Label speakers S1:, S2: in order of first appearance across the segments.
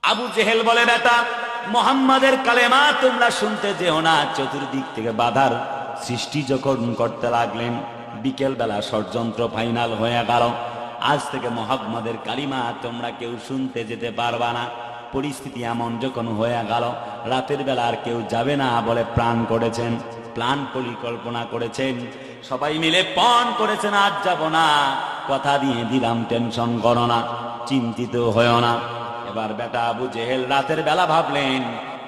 S1: আবু জেহেল বলে, বেটা মুহাম্মাদের কালেমা তোমরা শুনতে যেও না। চতুর্দিক থেকে বাধার সৃষ্টি যখন করতে লাগলেন, বিকেল বেলা ষড়যন্ত্র ফাইনাল হয়ে গেল। আজ থেকে মুহাম্মাদের কালিমা তোমরা কেউ শুনতে যেতে পারবা না। পরিস্থিতি এমন যখন হয়ে গেল, রাতের বেলা আর কেউ যাবে না বলে প্ল্যান করেছেন, প্ল্যান পরিকল্পনা করেছেন, সবাই মিলে পণ করেছেন, আজ যাব না, কথা দিয়ে দিলাম, টেনশন করো না, চিন্তিত হয়েও না। এবার বেটা আবু জেহেল রাতের বেলা ভাবলেন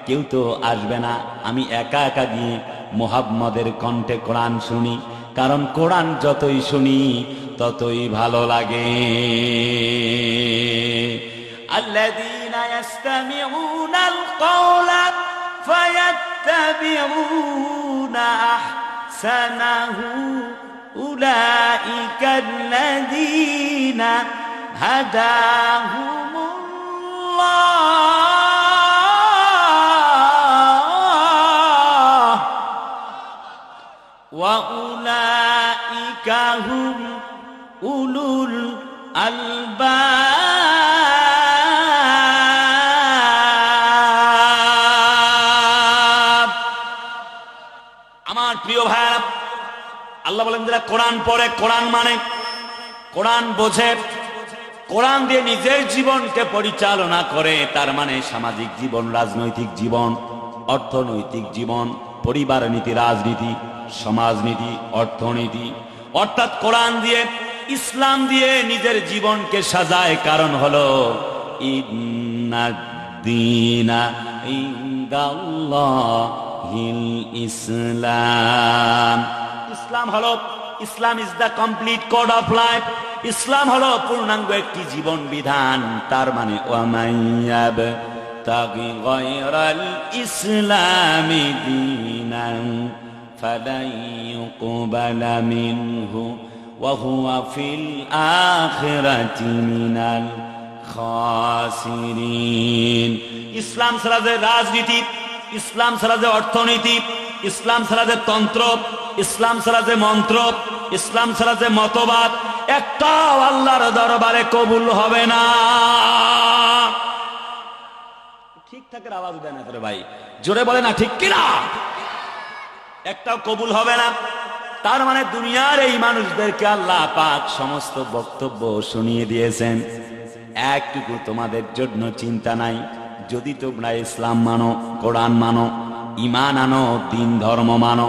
S1: কেউ তো আসবে না, আমি একা একা গিয়ে মুহাম্মাদের কণ্ঠে কোরআন শুনি, কারণ কোরআন যতই শুনি ততই ভালো লাগে। আল্লাযীনা ইয়াসতামিউনাল কাওলা ফায়াত্তাবিউনা আহসানাহু উলাইকাল্লাযীনা হাদাহুমুল্লাহ ওয়া উলাইকা হুম উলুল আলবাব। আমার প্রিয় ভাইরা, আল্লাহ বলেন যারা কোরআন পড়ে, কোরআন মানে, কোরআন বোঝে, কোরআন দিয়ে নিজের জীবনকে পরিচালনা করে, তার মানে সামাজিক জীবন, রাজনৈতিক জীবন, অর্থনৈতিক জীবন, পরিবার নীতি, রাজনীতি, সমাজনীতি, অর্থনীতি, অর্থাৎ কোরআন দিয়ে, ইসলাম দিয়ে নিজের জীবনকে সাজায়। কারণ হলো ইন্নাদ-দীনা ইনদাল্লাহিল ইসলাম। ইসলাম হলো, Islam is the complete code of life. ইসলাম হলো পূর্ণাঙ্গ একটি জীবন বিধান। তার মানে ওয়ামাইয়াবতাগি গায়রাল ইসলামি দীনান ফালান ইউকবালা মিনহু ওয়া হুয়া ফিল আখিরাতি মিনাল খাসিরিন। ইসলাম ছাড়া যে রাজনীতি, ইসলাম ছাড়া যে অর্থনীতি, ইসলাম ছাড়া যে তন্ত্র, ইসলাম ছাড়া যে মন্ত্র, ইসলাম ছাড়া যে মতবাদ, একটাও আল্লাহর দরবারে কবুল হবে না। ঠিকঠাকের আওয়াজ দেন না ভাই, জোরে বলে না, ঠিক কিনা? একটাও কবুল হবে না। তার মানে দুনিয়ার এই মানুষদেরকে আল্লাহ পাক সমস্ত বক্তব্য শুনিয়ে দিয়েছেন, একটুকু তোমাদের জন্য চিন্তা নাই। যদি তোমরা ইসলাম মানো, কোরআন মানো, ঈমান আনো, দিন ধর্ম মানো,